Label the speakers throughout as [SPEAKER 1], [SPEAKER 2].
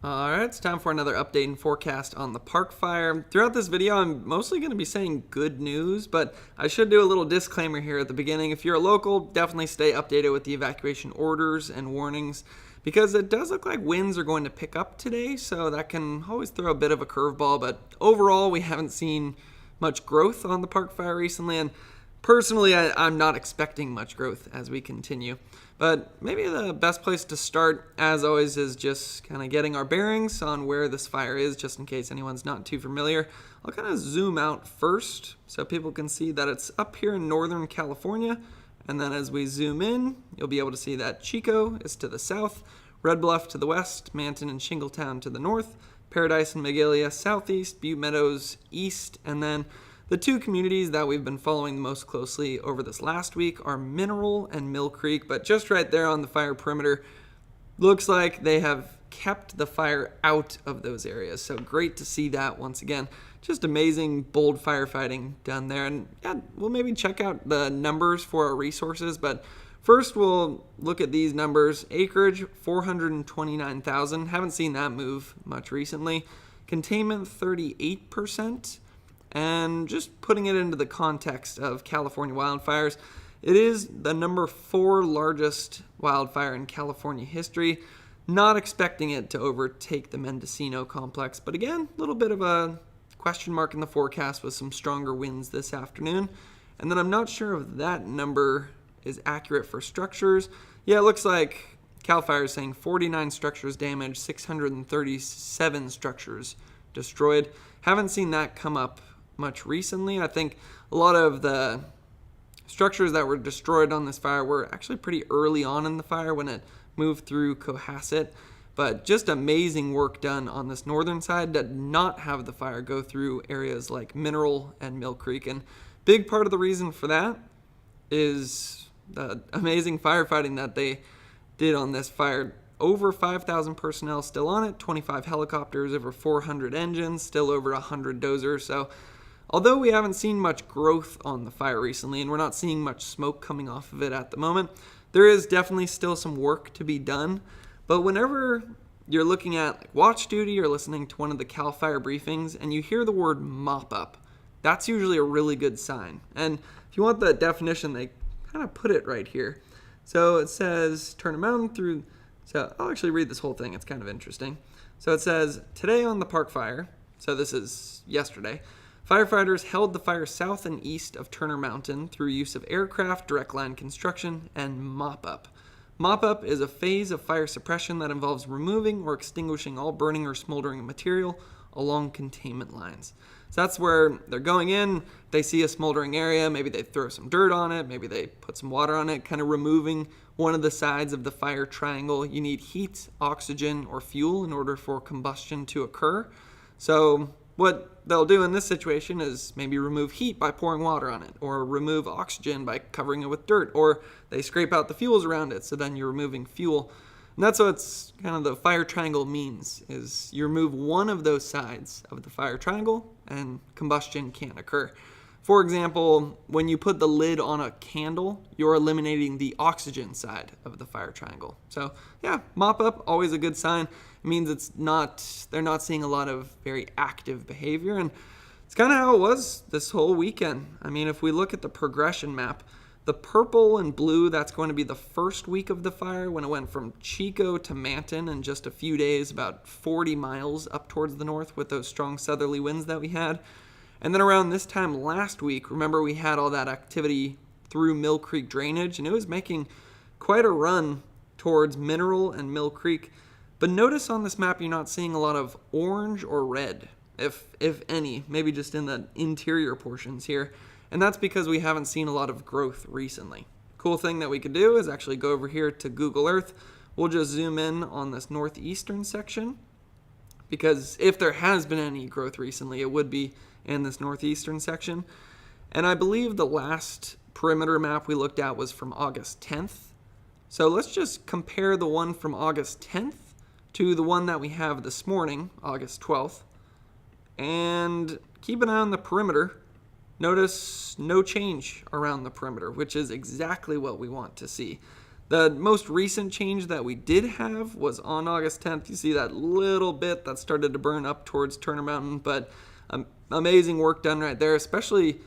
[SPEAKER 1] Alright, it's time for another update and forecast on the park fire. Throughout this video, I'm mostly going to be saying good news, but I should do a little disclaimer here at the beginning. If you're a local, definitely stay updated with the evacuation orders and warnings, because it does look like winds are going to pick up today, so that can always throw a bit of a curveball, but overall, we haven't seen much growth on the park fire recently, and personally, I'm not expecting much growth as we continue. But maybe the best place to start, as always, is just kind of getting our bearings on where this fire is, just in case anyone's not too familiar. I'll kind of zoom out first so people can see that it's up here in Northern California. And then as we zoom in, you'll be able to see that Chico is to the south, Red Bluff to the west, Manton and Shingletown to the north, Paradise and Magalia southeast, Butte Meadows east, and then the two communities that we've been following the most closely over this last week are Mineral and Mill Creek, but just right there on the fire perimeter, looks like they have kept the fire out of those areas. So great to see that once again. Just amazing, bold firefighting done there. And yeah, we'll maybe check out the numbers for our resources, but first we'll look at these numbers. Acreage, 429,000. Haven't seen that move much recently. Containment, 38%. And just putting it into the context of California wildfires, it is the number 4 largest wildfire in California history. Not expecting it to overtake the Mendocino complex, but again, a little bit of a question mark in the forecast with some stronger winds this afternoon. And then I'm not sure if that number is accurate for structures. Yeah, it looks like CAL FIRE is saying 49 structures damaged, 637 structures destroyed. Haven't seen that come up much recently. I think a lot of the structures that were destroyed on this fire were actually pretty early on in the fire when it moved through Cohasset, but just amazing work done on this northern side to not have the fire go through areas like Mineral and Mill Creek. And big part of the reason for that is the amazing firefighting that they did on this fire. Over 5,000 personnel still on it, 25 helicopters, over 400 engines, still over 100 dozers. So although we haven't seen much growth on the fire recently, and we're not seeing much smoke coming off of it at the moment, there is definitely still some work to be done. But whenever you're looking at watch duty or listening to one of the CAL FIRE briefings and you hear the word mop up, that's usually a really good sign. And if you want the definition, they kind of put it right here. So it says, turn a mountain through. So I'll actually read this whole thing. It's kind of interesting. So it says, today on the park fire, so this is yesterday, firefighters held the fire south and east of Turner Mountain through use of aircraft, direct line construction, and mop-up. Mop-up is a phase of fire suppression that involves removing or extinguishing all burning or smoldering material along containment lines. So that's where they're going in, they see a smoldering area, maybe they throw some dirt on it, maybe they put some water on it, kind of removing one of the sides of the fire triangle. You need heat, oxygen, or fuel in order for combustion to occur. So what they'll do in this situation is maybe remove heat by pouring water on it, or remove oxygen by covering it with dirt, or they scrape out the fuels around it, so then you're removing fuel. And that's what kind of the fire triangle means, is you remove one of those sides of the fire triangle and combustion can't occur. For example, when you put the lid on a candle, you're eliminating the oxygen side of the fire triangle. So yeah, mop up, always a good sign. It means they're not seeing a lot of very active behavior, and it's kind of how it was this whole weekend. I mean, if we look at the progression map, the purple and blue, that's going to be the first week of the fire when it went from Chico to Manton in just a few days, about 40 miles up towards the north with those strong southerly winds that we had. And then around this time last week, remember we had all that activity through Mill Creek drainage, and it was making quite a run towards Mineral and Mill Creek. But notice on this map you're not seeing a lot of orange or red, if any, maybe just in the interior portions here. And that's because we haven't seen a lot of growth recently. Cool thing that we could do is actually go over here to Google Earth. We'll just zoom in on this northeastern section, because if there has been any growth recently, it would be in this northeastern section. And I believe the last perimeter map we looked at was from August 10th. So let's just compare the one from August 10th to the one that we have this morning, August 12th. And keep an eye on the perimeter. Notice no change around the perimeter, which is exactly what we want to see. The most recent change that we did have was on August 10th. You see that little bit that started to burn up towards Turner Mountain, but amazing work done right there, especially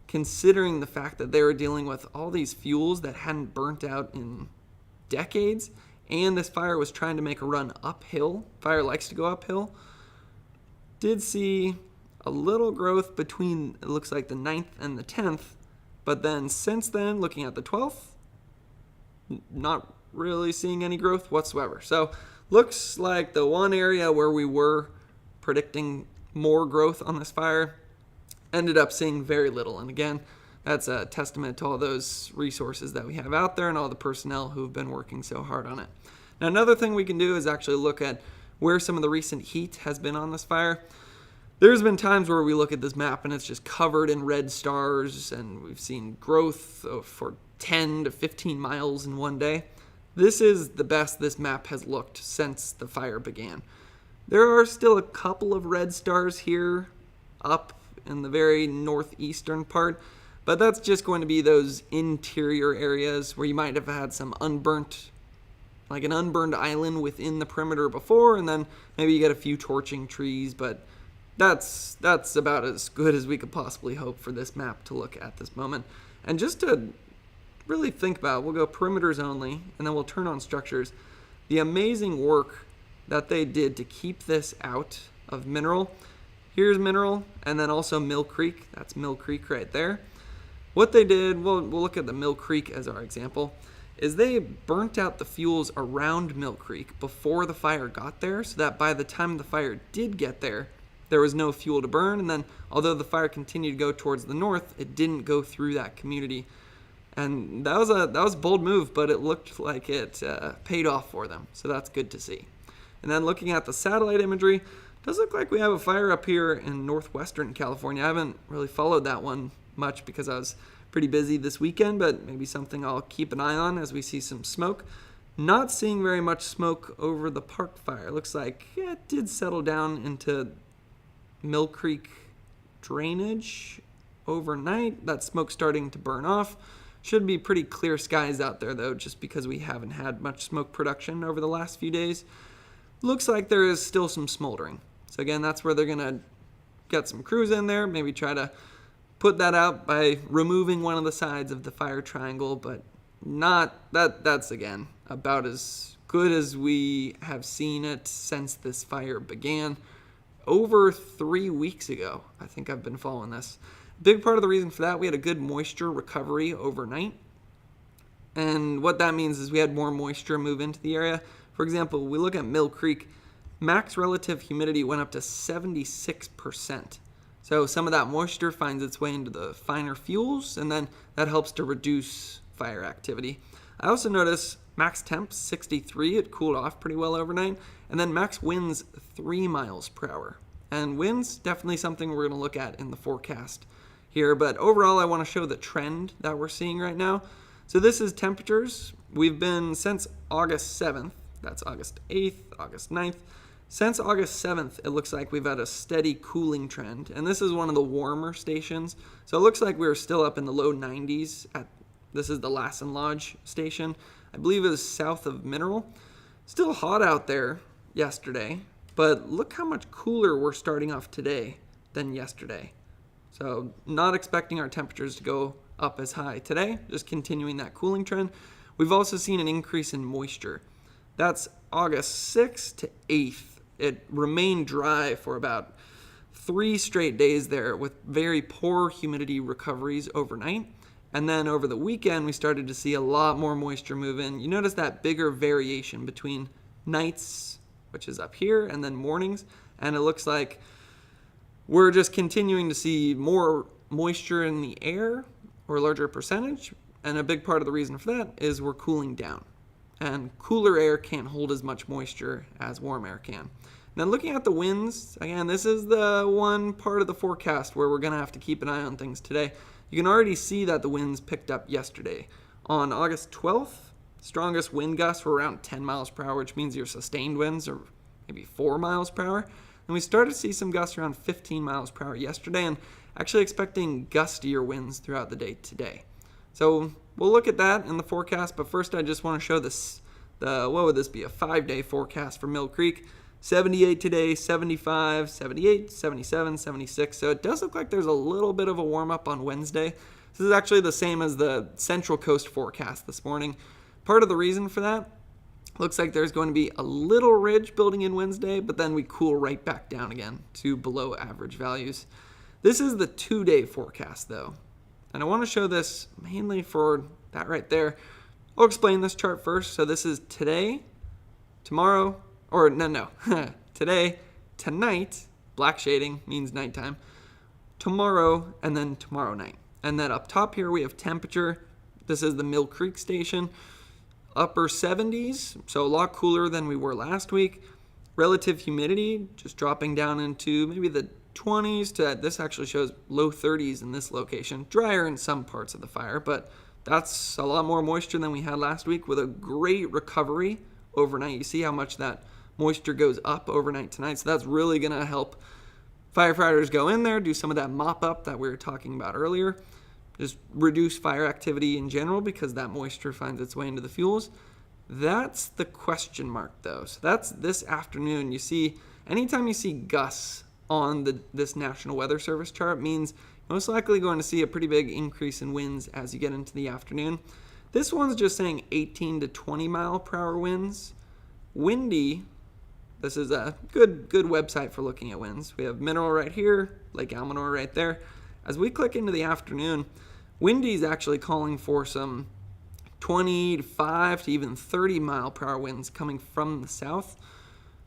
[SPEAKER 1] considering the fact that they were dealing with all these fuels that hadn't burnt out in decades, and this fire was trying to make a run uphill. Fire likes to go uphill. Did see a little growth between, it looks like, the 9th and the 10th, but then since then, looking at the 12th, not really seeing any growth whatsoever. So looks like the one area where we were predicting more growth on this fire ended up seeing very little. And again, that's a testament to all those resources that we have out there and all the personnel who've been working so hard on it. Now, another thing we can do is actually look at where some of the recent heat has been on this fire. There's been times where we look at this map and it's just covered in red stars, and we've seen growth for 10 to 15 miles in one day. This is the best this map has looked since the fire began. There are still a couple of red stars here up in the very northeastern part, but that's just going to be those interior areas where you might have had some unburnt, like an unburned island within the perimeter before, and then maybe you get a few torching trees, but that's about as good as we could possibly hope for this map to look at this moment. And just to really think about, we'll go perimeters only, and then we'll turn on structures. The amazing work that they did to keep this out of mineral. Here's mineral, and then also Mill Creek. That's Mill Creek right there. What they did, we'll look at the Mill Creek as our example, is they burnt out the fuels around Mill Creek before the fire got there, so that by the time the fire did get there, there was no fuel to burn. And then although the fire continued to go towards the north, it didn't go through that community. And that was a bold move, but it looked like it paid off for them. So that's good to see. And then looking at the satellite imagery, does look like we have a fire up here in northwestern California. I haven't really followed that one much because I was pretty busy this weekend, but maybe something I'll keep an eye on as we see some smoke. Not seeing very much smoke over the park fire. Looks like it did settle down into Mill Creek drainage overnight. That smoke starting to burn off. Should be pretty clear skies out there though, just because we haven't had much smoke production over the last few days. Looks like there is still some smoldering. So again, that's where they're gonna get some crews in there, maybe try to put that out by removing one of the sides of the fire triangle, but that's again about as good as we have seen it since this fire began over 3 weeks ago. I think I've been following this. Big part of the reason for that, we had a good moisture recovery overnight. And what that means is we had more moisture move into the area. For example, we look at Mill Creek, max relative humidity went up to 76%. So some of that moisture finds its way into the finer fuels, and then that helps to reduce fire activity. I also notice max temp 63, it cooled off pretty well overnight, and then max winds 3 miles per hour. And winds, definitely something we're going to look at in the forecast here, but overall I want to show the trend that we're seeing right now. So this is temperatures. We've been since August 7th, that's August 8th, August 9th. Since August 7th, it looks like we've had a steady cooling trend, and this is one of the warmer stations. So it looks like we're still up in the low 90s. This is the Lassen Lodge station. I believe it was south of Mineral. Still hot out there yesterday, but look how much cooler we're starting off today than yesterday. So not expecting our temperatures to go up as high today, just continuing that cooling trend. We've also seen an increase in moisture. That's August 6th to 8th. It remained dry for about 3 straight days there with very poor humidity recoveries overnight. And then over the weekend, we started to see a lot more moisture move in. You notice that bigger variation between nights, which is up here, and then mornings. And it looks like we're just continuing to see more moisture in the air, or a larger percentage. And a big part of the reason for that is we're cooling down. And cooler air can't hold as much moisture as warm air can. Now looking at the winds, again, this is the one part of the forecast where we're going to have to keep an eye on things today. You can already see that the winds picked up yesterday. On August 12th, strongest wind gusts were around 10 miles per hour, which means your sustained winds are maybe 4 miles per hour. And we started to see some gusts around 15 miles per hour yesterday, and actually expecting gustier winds throughout the day today. So we'll look at that in the forecast, but first I just want to show this, what would this be, a 5-day forecast for Mill Creek. 78 today, 75, 78, 77, 76. So it does look like there's a little bit of a warm-up on Wednesday. This is actually the same as the Central Coast forecast this morning. Part of the reason for that, looks like there's going to be a little ridge building in Wednesday, but then we cool right back down again to below average values. This is the 2-day forecast though. And I want to show this mainly for that right there. I'll explain this chart first. So this is today, tomorrow, or no, today, tonight, black shading means nighttime, tomorrow, and then tomorrow night. And then up top here we have temperature. This is the Mill Creek station. Upper 70s, so a lot cooler than we were last week. Relative humidity just dropping down into maybe the 20s to, this actually shows low 30s in this location. Drier in some parts of the fire, but that's a lot more moisture than we had last week with a great recovery overnight. You see how much that moisture goes up overnight tonight, so that's really going to help firefighters go in there, do some of that mop up that we were talking about earlier. Just reduce fire activity in general because that moisture finds its way into the fuels. That's the question mark though. So that's this afternoon. You see, anytime you see gusts on this National Weather Service chart means most likely going to see a pretty big increase in winds as you get into the afternoon. This one's just saying 18 to 20 mile per hour winds. Windy, this is a good website for looking at winds. We have Mineral right here, Lake Almanor right there. As we click into the afternoon, Windy's actually calling for some 25 to even 30 mile per hour winds coming from the south.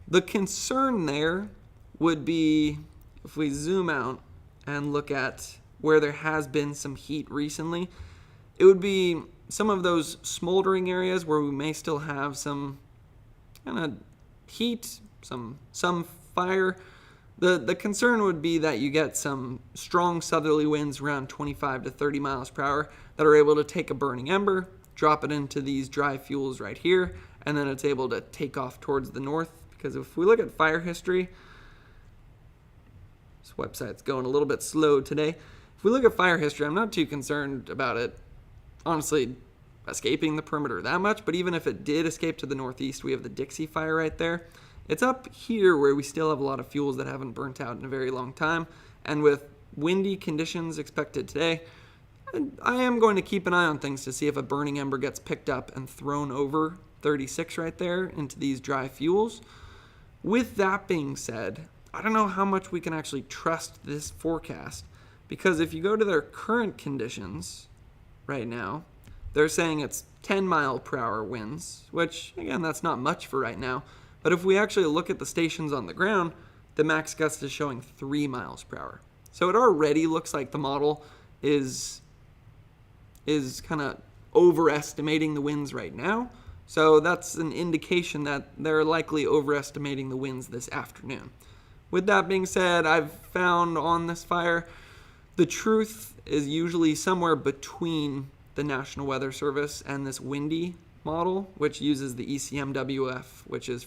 [SPEAKER 1] The concern there would be, if we zoom out and look at where there has been some heat recently, it would be some of those smoldering areas where we may still have some kind of heat, some fire. The concern would be that you get some strong southerly winds around 25 to 30 miles per hour that are able to take a burning ember, drop it into these dry fuels right here, and then it's able to take off towards the north. Because if we look at fire history, this website's going a little bit slow today. If we look at fire history, I'm not too concerned about it, honestly, escaping the perimeter that much, but even if it did escape to the northeast, we have the Dixie fire right there. It's up here where we still have a lot of fuels that haven't burnt out in a very long time. And with windy conditions expected today, I am going to keep an eye on things to see if a burning ember gets picked up and thrown over 36 right there into these dry fuels. With that being said, I don't know how much we can actually trust this forecast, because if you go to their current conditions right now, they're saying it's 10 mile per hour winds, which again, that's not much for right now. But if we actually look at the stations on the ground, the max gust is showing 3 miles per hour. So it already looks like the model is kind of overestimating the winds right now. So that's an indication that they're likely overestimating the winds this afternoon. With that being said, I've found on this fire, the truth is usually somewhere between the National Weather Service and this windy model, which uses the ECMWF, which is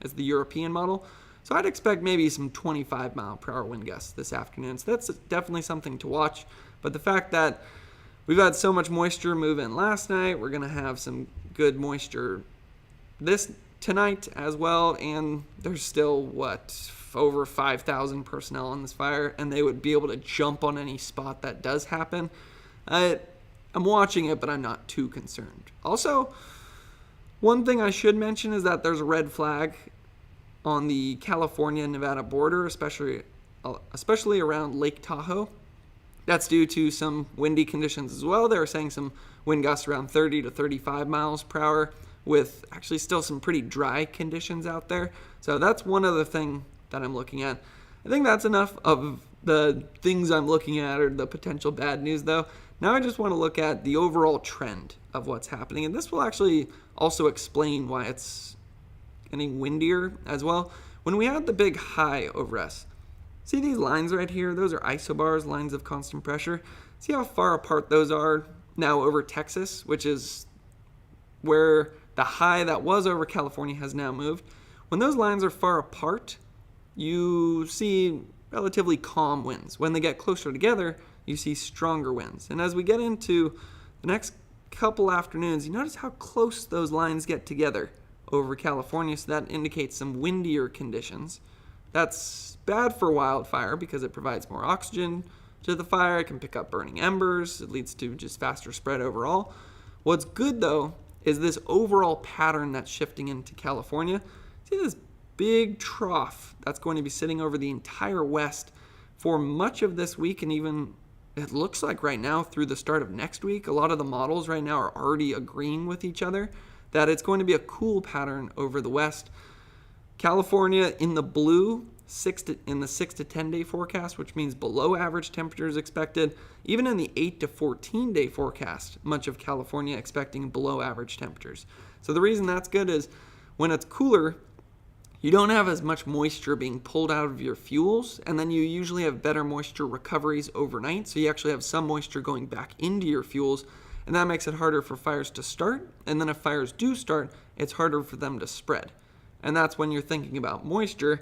[SPEAKER 1] it's the European model. So I'd expect maybe some 25 mile per hour wind gusts this afternoon. So that's definitely something to watch. But the fact that we've had so much moisture move in last night, we're going to have some good moisture tonight as well. And there's still, over 5,000 personnel on this fire, and they would be able to jump on any spot that does happen. I'm watching it, but I'm not too concerned. Also, one thing I should mention is that there's a red flag on the California-Nevada border, especially around Lake Tahoe. That's due to some windy conditions as well. They were saying some wind gusts around 30 to 35 miles per hour with actually still some pretty dry conditions out there. So that's one other thing that I'm looking at. I think that's enough of the things I'm looking at or the potential bad news though. Now I just want to look at the overall trend of what's happening, and this will actually also explain why it's getting windier as well. When we had the big high over us, see these lines right here? Those are isobars, lines of constant pressure. See how far apart those are now over Texas, which is where the high that was over California has now moved. When those lines are far apart, you see relatively calm winds. When they get closer together, you see stronger winds. And as we get into the next couple afternoons, you notice how close those lines get together over California, so that indicates some windier conditions. That's bad for wildfire because it provides more oxygen to the fire. It can pick up burning embers. It leads to just faster spread overall. What's good, though, is this overall pattern that's shifting into California. See this big trough that's going to be sitting over the entire west for much of this week, and even it looks like right now through the start of next week. A lot of the models right now are already agreeing with each other that it's going to be a cool pattern over the west. California in the blue, in the 6 to 10 day forecast, which means below average temperatures expected. Even in the 8 to 14 day forecast, much of California expecting below average temperatures. So the reason that's good is when it's cooler, you don't have as much moisture being pulled out of your fuels, and then you usually have better moisture recoveries overnight, so you actually have some moisture going back into your fuels, and that makes it harder for fires to start, and then if fires do start, it's harder for them to spread. And that's when you're thinking about moisture.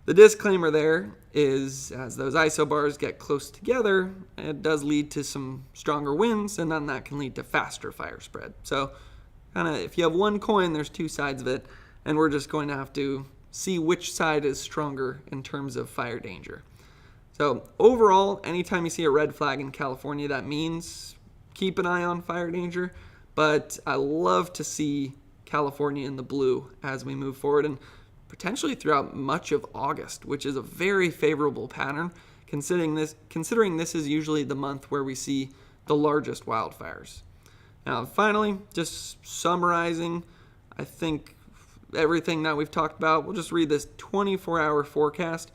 [SPEAKER 1] The disclaimer there is as those isobars get close together, it does lead to some stronger winds, and then that can lead to faster fire spread. So kind of if you have one coin, there's two sides of it, and we're just going to have to see which side is stronger in terms of fire danger. So overall, anytime you see a red flag in California, that means keep an eye on fire danger, but I love to see California in the blue as we move forward, and potentially throughout much of August, which is a very favorable pattern, considering this is usually the month where we see the largest wildfires. Now, finally, just summarizing, I think everything that we've talked about, we'll just read this 24-hour forecast.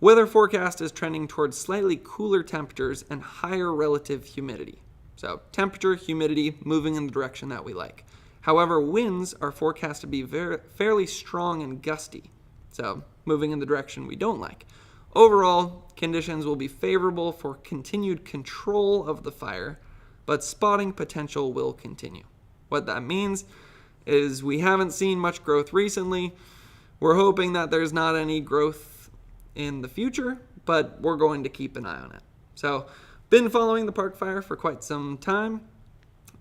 [SPEAKER 1] Weather forecast is trending towards slightly cooler temperatures and higher relative humidity. So temperature, humidity, moving in the direction that we like. However, winds are forecast to be fairly strong and gusty, so moving in the direction we don't like. Overall, conditions will be favorable for continued control of the fire, but spotting potential will continue. What that means is we haven't seen much growth recently. We're hoping that there's not any growth in the future, but we're going to keep an eye on it. So, been following the park fire for quite some time.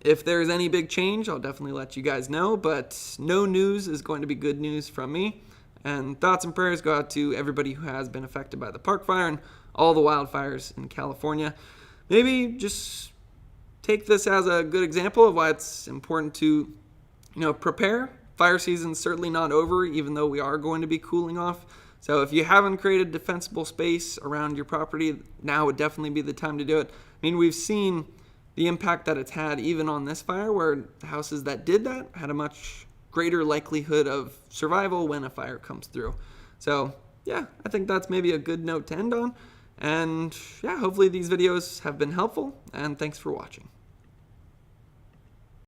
[SPEAKER 1] If there's any big change, I'll definitely let you guys know, but no news is going to be good news from me. And thoughts and prayers go out to everybody who has been affected by the park fire and all the wildfires in California. Maybe just take this as a good example of why it's important to, prepare. Fire season's certainly not over, even though we are going to be cooling off. So if you haven't created defensible space around your property, now would definitely be the time to do it. I mean, we've seen the impact that it's had even on this fire, where the houses that did that had a much greater likelihood of survival when a fire comes through. So yeah, I think that's maybe a good note to end on. And yeah, hopefully these videos have been helpful, and thanks for watching.